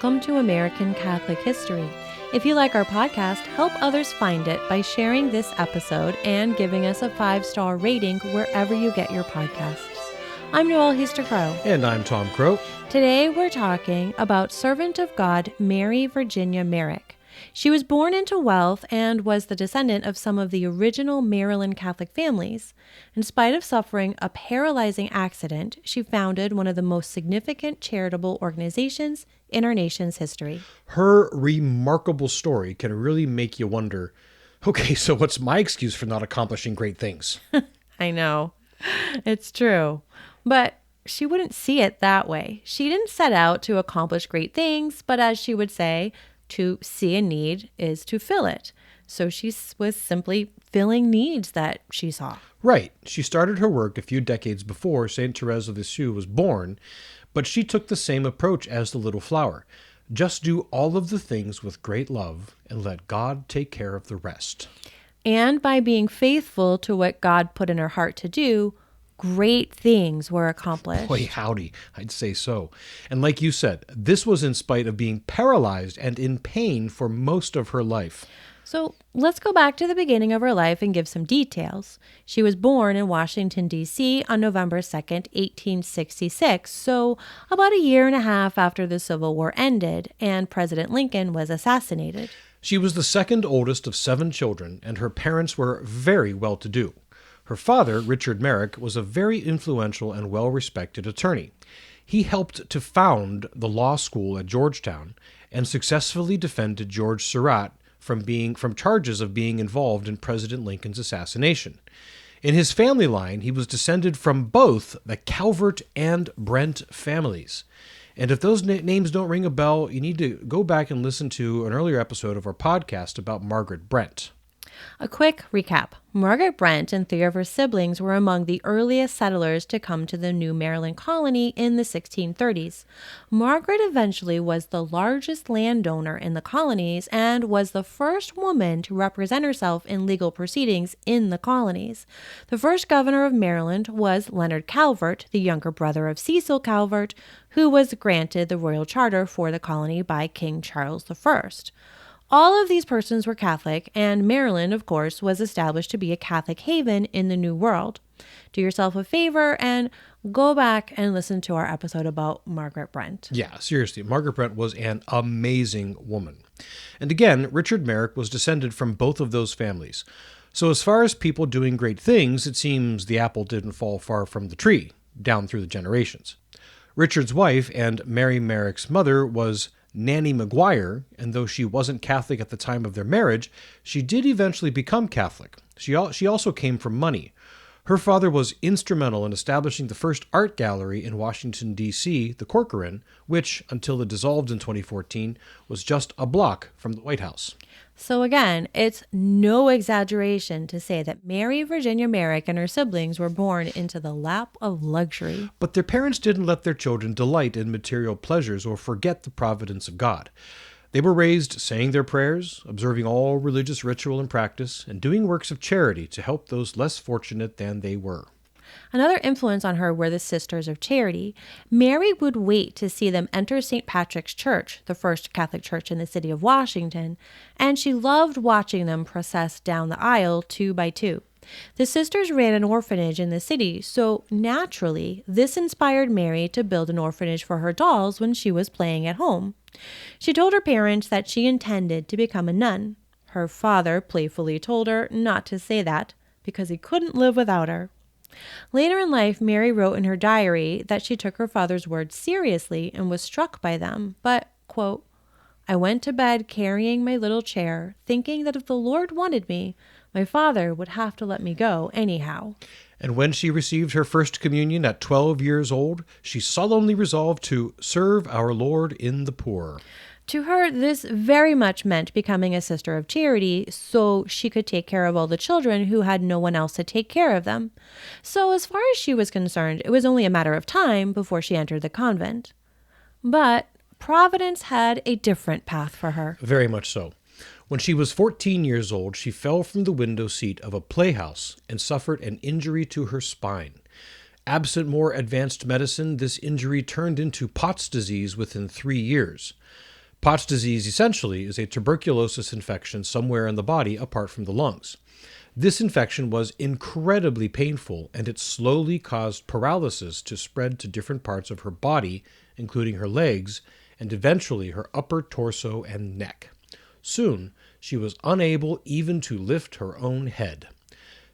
welcome to American Catholic History. If you like our podcast, help others find it by sharing this episode and giving us a 5-star rating wherever you get your podcasts. I'm Noelle Heaster-Crowe. And I'm Tom Crow. Today we're talking about servant of God Mary Virginia Merrick. She was born into wealth and was the descendant of some of the original Maryland Catholic families. In spite of suffering a paralyzing accident, she founded one of the most significant charitable organizations in our nation's history. Her remarkable story can really make you wonder, okay, so what's my excuse for not accomplishing great things? I know. It's true. But she wouldn't see it that way. She didn't set out to accomplish great things, but as she would say, to see a need is to fill it. So she was simply filling needs that she saw. Right. She started her work a few decades before St. Therese of Lisieux was born, but she took the same approach as the little flower. Just do all of the things with great love and let God take care of the rest. And by being faithful to what God put in her heart to do, great things were accomplished. Boy, howdy, I'd say so. And like you said, this was in spite of being paralyzed and in pain for most of her life. So let's go back to the beginning of her life and give some details. She was born in Washington, D.C. on November 2nd, 1866, so about a year and a half after the Civil War ended and President Lincoln was assassinated. She was the second oldest of 7 children, and her parents were very well-to-do. Her father, Richard Merrick, was a very influential and well-respected attorney. He helped to found the law school at Georgetown and successfully defended George Surratt from charges of being involved in President Lincoln's assassination. In his family line, he was descended from both the Calvert and Brent families. And if those names don't ring a bell, you need to go back and listen to an earlier episode of our podcast about Margaret Brent. A quick recap. Margaret Brent and 3 of her siblings were among the earliest settlers to come to the New Maryland colony in the 1630s. Margaret eventually was the largest landowner in the colonies and was the first woman to represent herself in legal proceedings in the colonies. The first governor of Maryland was Leonard Calvert, the younger brother of Cecil Calvert, who was granted the royal charter for the colony by King Charles I. All of these persons were Catholic, and Maryland, of course, was established to be a Catholic haven in the New World. Do yourself a favor and go back and listen to our episode about Margaret Brent. Yeah, seriously, Margaret Brent was an amazing woman. And again, Richard Merrick was descended from both of those families. So as far as people doing great things, it seems the apple didn't fall far from the tree, down through the generations. Richard's wife and Mary Merrick's mother was Nanny McGuire, and though she wasn't Catholic at the time of their marriage, she did eventually become Catholic. She also came from money. Her father was instrumental in establishing the first art gallery in Washington, D.C., the Corcoran, which, until it dissolved in 2014, was just a block from the White House. So again, it's no exaggeration to say that Mary Virginia Merrick and her siblings were born into the lap of luxury. But their parents didn't let their children delight in material pleasures or forget the providence of God. They were raised saying their prayers, observing all religious ritual and practice, and doing works of charity to help those less fortunate than they were. Another influence on her were the Sisters of Charity. Mary would wait to see them enter St. Patrick's Church, the first Catholic church in the city of Washington, and she loved watching them process down the aisle 2 by 2. The sisters ran an orphanage in the city, so naturally, this inspired Mary to build an orphanage for her dolls when she was playing at home. She told her parents that she intended to become a nun. Her father playfully told her not to say that because he couldn't live without her. Later in life, Mary wrote in her diary that she took her father's words seriously and was struck by them, but, quote, I went to bed carrying my little chair, thinking that if the Lord wanted me, my father would have to let me go anyhow. And when she received her first communion at 12 years old, she solemnly resolved to serve our Lord in the poor. To her, this very much meant becoming a sister of charity so she could take care of all the children who had no one else to take care of them. So as far as she was concerned, it was only a matter of time before she entered the convent. But Providence had a different path for her. Very much so. When she was 14 years old, she fell from the window seat of a playhouse and suffered an injury to her spine. Absent more advanced medicine, this injury turned into Pott's disease within 3 years. Pott's disease essentially is a tuberculosis infection somewhere in the body apart from the lungs. This infection was incredibly painful, and it slowly caused paralysis to spread to different parts of her body, including her legs, and eventually her upper torso and neck. Soon, she was unable even to lift her own head.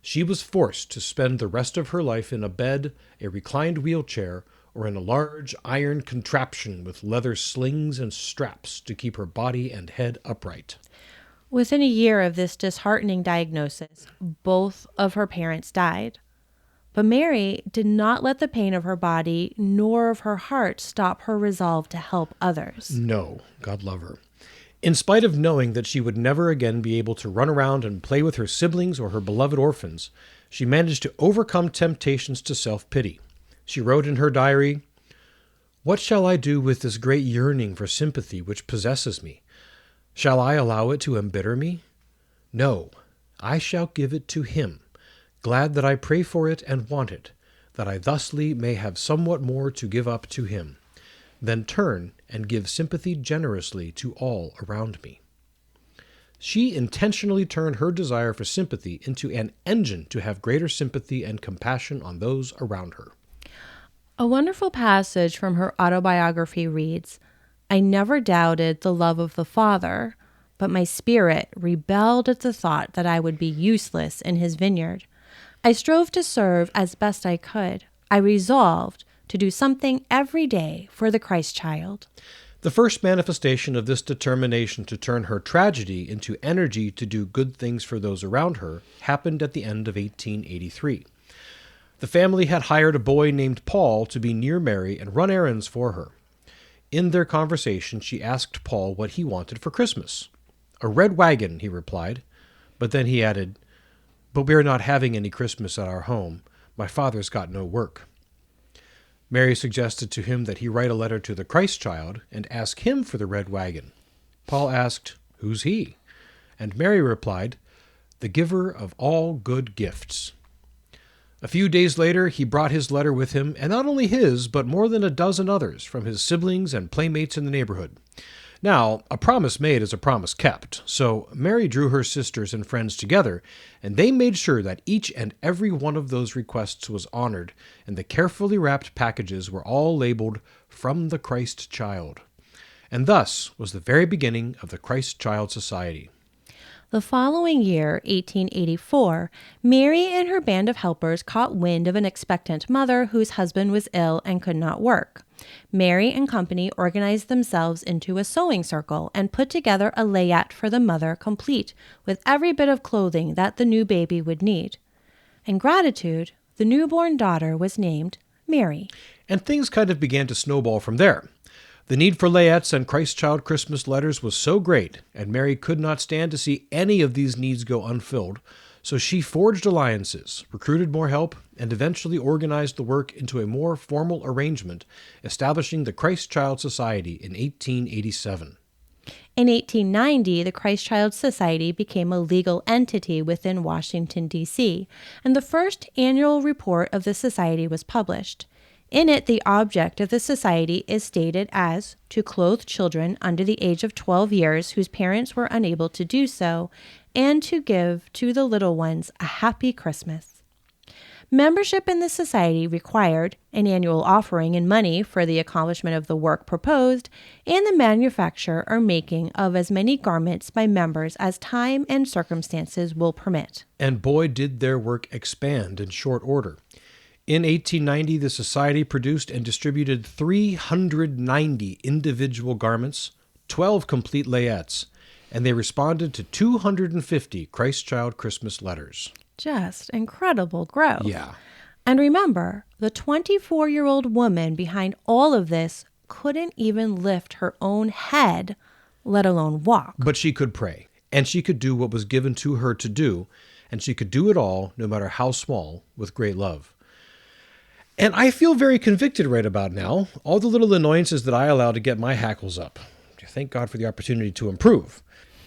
She was forced to spend the rest of her life in a bed, a reclined wheelchair, or in a large iron contraption with leather slings and straps to keep her body and head upright. Within a year of this disheartening diagnosis, both of her parents died. But Mary did not let the pain of her body nor of her heart stop her resolve to help others. No, God love her. In spite of knowing that she would never again be able to run around and play with her siblings or her beloved orphans, she managed to overcome temptations to self-pity. She wrote in her diary, "What shall I do with this great yearning for sympathy which possesses me? Shall I allow it to embitter me? No, I shall give it to him, glad that I pray for it and want it, that I thusly may have somewhat more to give up to him. Then turn and give sympathy generously to all around me." She intentionally turned her desire for sympathy into an engine to have greater sympathy and compassion on those around her. A wonderful passage from her autobiography reads, "I never doubted the love of the Father, but my spirit rebelled at the thought that I would be useless in his vineyard. I strove to serve as best I could. I resolved to do something every day for the Christ child." The first manifestation of this determination to turn her tragedy into energy to do good things for those around her happened at the end of 1883. The family had hired a boy named Paul to be near Mary and run errands for her. In their conversation, she asked Paul what he wanted for Christmas. "A red wagon," he replied. But then he added, "But we are not having any Christmas at our home. My father's got no work." Mary suggested to him that he write a letter to the Christ child and ask him for the red wagon. Paul asked, "Who's he?" And Mary replied, "The giver of all good gifts." A few days later, he brought his letter with him, and not only his, but more than a dozen others from his siblings and playmates in the neighborhood. Now, a promise made is a promise kept, so Mary drew her sisters and friends together, and they made sure that each and every one of those requests was honored, and the carefully wrapped packages were all labeled, "From the Christ Child." And thus was the very beginning of the Christ Child Society. The following year, 1884, Mary and her band of helpers caught wind of an expectant mother whose husband was ill and could not work. Mary and company organized themselves into a sewing circle and put together a layette for the mother complete with every bit of clothing that the new baby would need. In gratitude, the newborn daughter was named Mary. And things kind of began to snowball from there. The need for layettes and Christ Child Christmas letters was so great, and Mary could not stand to see any of these needs go unfilled, so she forged alliances, recruited more help, and eventually organized the work into a more formal arrangement, establishing the Christ Child Society in 1887. In 1890, the Christ Child Society became a legal entity within Washington, D.C., and the first annual report of the society was published. In it, the object of the society is stated as to clothe children under the age of 12 years whose parents were unable to do so, and to give to the little ones a happy Christmas. Membership in the society required an annual offering in money for the accomplishment of the work proposed and the manufacture or making of as many garments by members as time and circumstances will permit. And boy, did their work expand in short order. In 1890, the Society produced and distributed 390 individual garments, 12 complete layettes, and they responded to 250 Christ Child Christmas letters. Just incredible growth. Yeah. And remember, the 24-year-old woman behind all of this couldn't even lift her own head, let alone walk. But she could pray, and she could do what was given to her to do, and she could do it all, no matter how small, with great love. And I feel very convicted right about now. All the little annoyances that I allow to get my hackles up. Thank God for the opportunity to improve.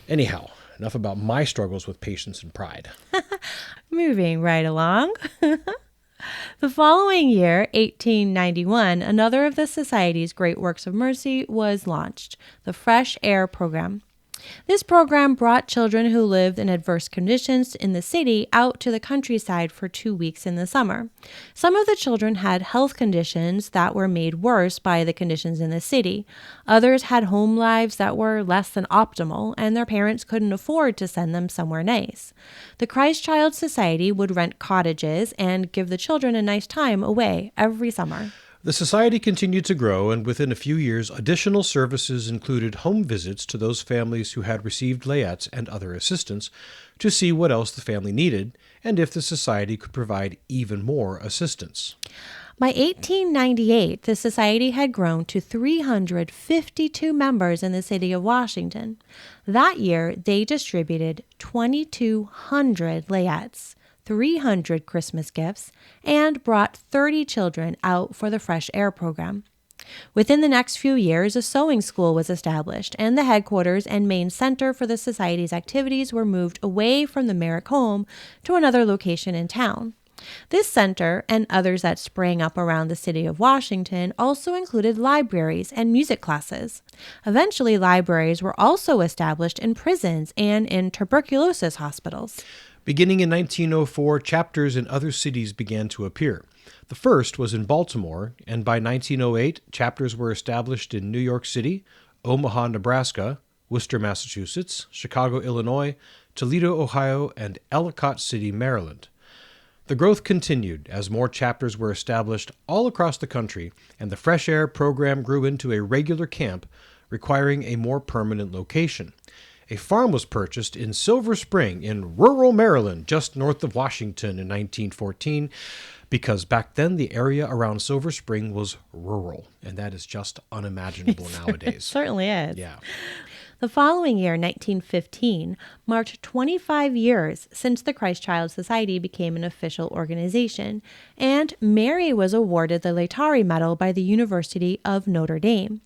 Anyhow, enough about my struggles with patience and pride. Moving right along. The following year, 1891, another of the Society's great works of mercy was launched, the Fresh Air Program. This program brought children who lived in adverse conditions in the city out to the countryside for 2 weeks in the summer. Some of the children had health conditions that were made worse by the conditions in the city. Others had home lives that were less than optimal, and their parents couldn't afford to send them somewhere nice. The Christ Child Society would rent cottages and give the children a nice time away every summer. The society continued to grow, and within a few years, additional services included home visits to those families who had received layettes and other assistance to see what else the family needed and if the society could provide even more assistance. By 1898, the society had grown to 352 members in the city of Washington. That year, they distributed 2,200 layettes, 300 Christmas gifts, and brought 30 children out for the Fresh Air Program. Within the next few years, a sewing school was established, and the headquarters and main center for the society's activities were moved away from the Merrick home to another location in town. This center, and others that sprang up around the city of Washington, also included libraries and music classes. Eventually, libraries were also established in prisons and in tuberculosis hospitals. Beginning in 1904, chapters in other cities began to appear. The first was in Baltimore, and by 1908, chapters were established in New York City, Omaha, Nebraska, Worcester, Massachusetts, Chicago, Illinois, Toledo, Ohio, and Ellicott City, Maryland. The growth continued as more chapters were established all across the country, and the Fresh Air Program grew into a regular camp, requiring a more permanent location. A farm was purchased in Silver Spring in rural Maryland, just north of Washington in 1914, because back then the area around Silver Spring was rural, and that is just unimaginable nowadays. It certainly is. Yeah. The following year, 1915, marked 25 years since the Christ Child Society became an official organization, and Mary was awarded the Laetare Medal by the University of Notre Dame.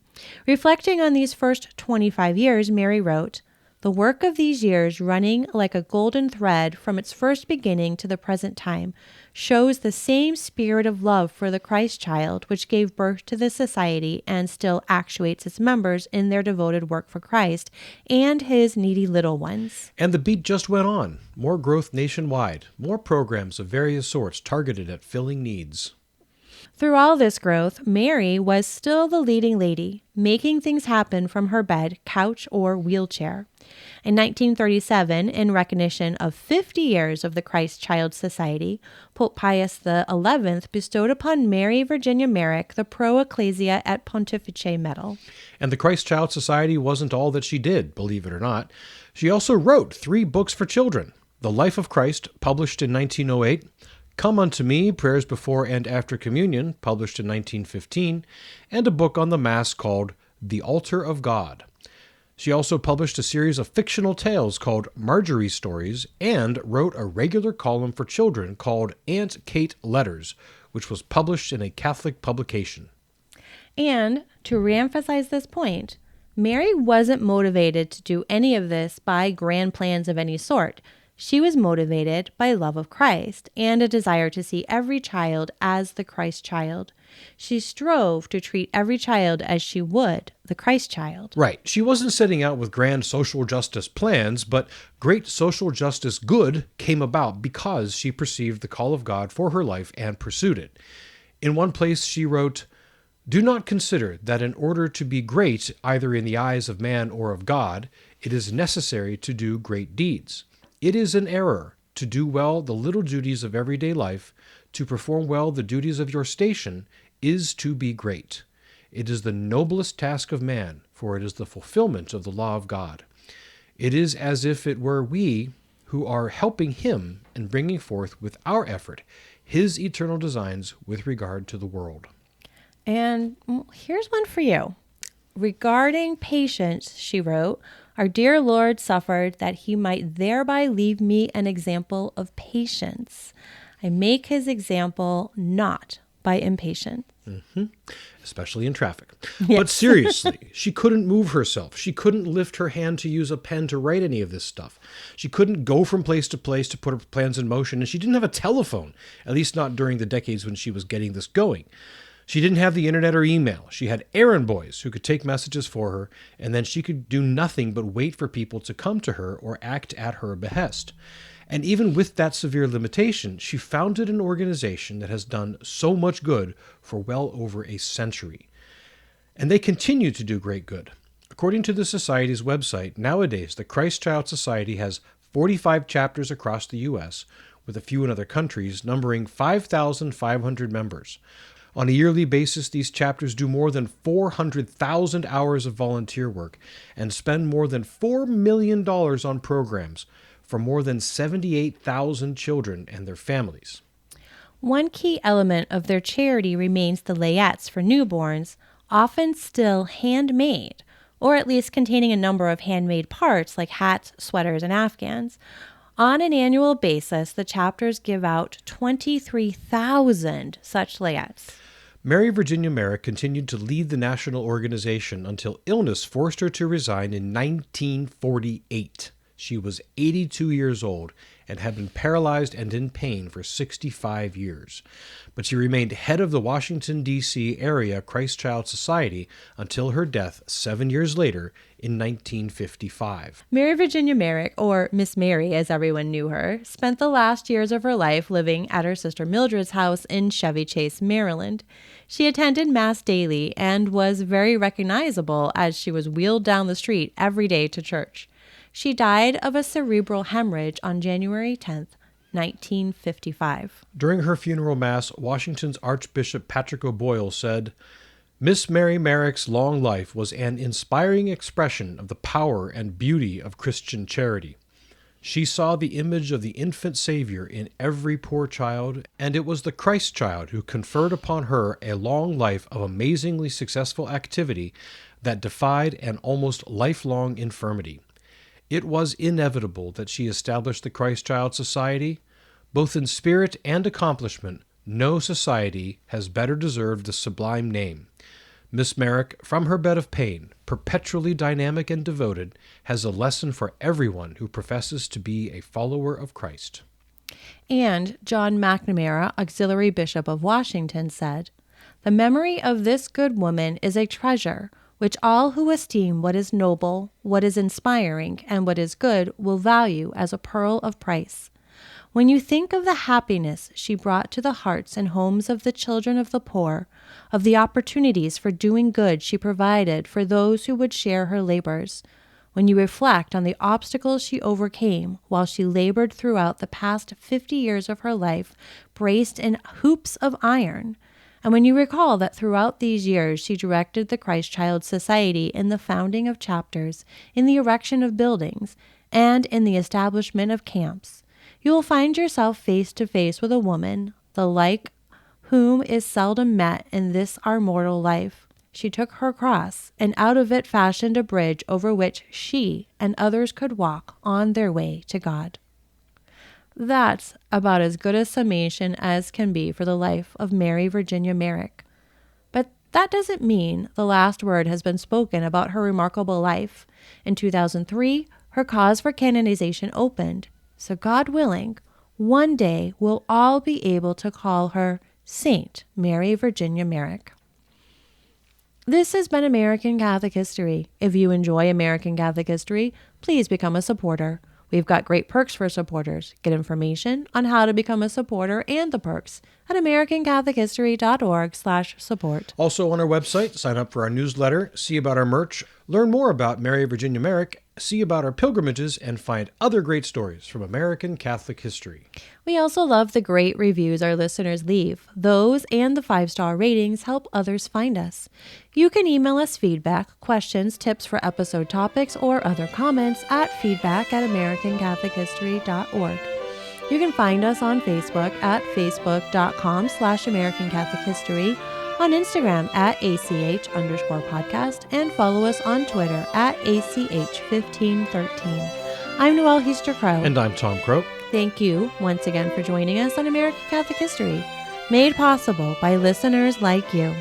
Reflecting on these first 25 years, Mary wrote, "The work of these years, running like a golden thread from its first beginning to the present time, shows the same spirit of love for the Christ child which gave birth to the society and still actuates its members in their devoted work for Christ and his needy little ones." And the beat just went on. More growth nationwide, more programs of various sorts targeted at filling needs. Through all this growth, Mary was still the leading lady, making things happen from her bed, couch, or wheelchair. In 1937, in recognition of 50 years of the Christ Child Society, Pope Pius XI bestowed upon Mary Virginia Merrick the Pro Ecclesia et Pontifice Medal. And the Christ Child Society wasn't all that she did, believe it or not. She also wrote 3 books for children. The Life of Christ, published in 1908, Come Unto Me, Prayers Before and After Communion, published in 1915, and a book on the Mass called The Altar of God. She also published a series of fictional tales called Marjorie Stories and wrote a regular column for children called Aunt Kate Letters, which was published in a Catholic publication. And to reemphasize this point, Mary wasn't motivated to do any of this by grand plans of any sort. She was motivated by love of Christ and a desire to see every child as the Christ child. She strove to treat every child as she would the Christ child. Right. She wasn't setting out with grand social justice plans, but great social justice good came about because she perceived the call of God for her life and pursued it. In one place she wrote, "Do not consider that in order to be great, either in the eyes of man or of God, it is necessary to do great deeds. It is an error to do well the little duties of everyday life, to perform well the duties of your station, is to be great. It is the noblest task of man, for it is the fulfillment of the law of God. It is as if it were we who are helping him and bringing forth with our effort his eternal designs with regard to the world." And here's one for you. Regarding patience, she wrote, "Our dear Lord suffered that he might thereby leave me an example of patience. I make his example not by impatience." Especially in traffic. Yes. But seriously, she couldn't move herself. She couldn't lift her hand to use a pen to write any of this stuff. She couldn't go from place to place to put her plans in motion, and she didn't have a telephone, at least not during the decades when she was getting this going. She didn't have the internet or email. She had errand boys who could take messages for her, and then she could do nothing but wait for people to come to her or act at her behest. And even with that severe limitation, she founded an organization that has done so much good for well over a century. And they continue to do great good. According to the Society's website, nowadays the Christ Child Society has 45 chapters across the U.S., with a few in other countries, numbering 5,500 members. On a yearly basis, these chapters do more than 400,000 hours of volunteer work and spend more than $4 million on programs for more than 78,000 children and their families. One key element of their charity remains the layettes for newborns, often still handmade, or at least containing a number of handmade parts like hats, sweaters, and afghans. On an annual basis, the chapters give out 23,000 such layettes. Mary Virginia Merrick continued to lead the national organization until illness forced her to resign in 1948. She was 82 years old and had been paralyzed and in pain for 65 years. But she remained head of the Washington, D.C. area Christ Child Society until her death 7 years later in 1955. Mary Virginia Merrick, or Miss Mary as everyone knew her, spent the last years of her life living at her sister Mildred's house in Chevy Chase, Maryland. She attended Mass daily and was very recognizable as she was wheeled down the street every day to church. She died of a cerebral hemorrhage on January 10th, 1955. During her funeral mass, Washington's Archbishop Patrick O'Boyle said, "Miss Mary Merrick's long life was an inspiring expression of the power and beauty of Christian charity. She saw the image of the infant Savior in every poor child, and it was the Christ child who conferred upon her a long life of amazingly successful activity that defied an almost lifelong infirmity. It was inevitable that she established the Christ Child Society. Both in spirit and accomplishment, no society has better deserved the sublime name. Miss Merrick, from her bed of pain, perpetually dynamic and devoted, has a lesson for everyone who professes to be a follower of Christ." And John McNamara, Auxiliary Bishop of Washington, said, "The memory of this good woman is a treasure which all who esteem what is noble, what is inspiring, and what is good will value as a pearl of price. When you think of the happiness she brought to the hearts and homes of the children of the poor, of the opportunities for doing good she provided for those who would share her labors, when you reflect on the obstacles she overcame while she labored throughout the past 50 years of her life, braced in hoops of iron, and when you recall that throughout these years she directed the Christ Child Society in the founding of chapters, in the erection of buildings, and in the establishment of camps, you will find yourself face to face with a woman, the like whom is seldom met in this our mortal life. She took her cross, and out of it fashioned a bridge over which she and others could walk on their way to God." That's about as good a summation as can be for the life of Mary Virginia Merrick. But that doesn't mean the last word has been spoken about her remarkable life. In 2003, her cause for canonization opened. So God willing, one day we'll all be able to call her Saint Mary Virginia Merrick. This has been American Catholic History. If you enjoy American Catholic History, please become a supporter. We've got great perks for supporters. Get information on how to become a supporter and the perks at americanCatholicHistory.org/support. Also on our website, sign up for our newsletter, see about our merch, learn more about Mary Virginia Merrick, see about our pilgrimages, and find other great stories from American Catholic history. We also love the great reviews our listeners leave. Those and the 5-star ratings help others find us. You can email us feedback, questions, tips for episode topics, or other comments at feedback@americanCatholicHistory.org. You can find us on Facebook at facebook.com/American Catholic History, on Instagram at ACH_podcast, and follow us on Twitter at ACH1513. I'm Noelle Heaster-Crowe. And I'm Tom Crow. Thank you once again for joining us on American Catholic History. made possible by listeners like you.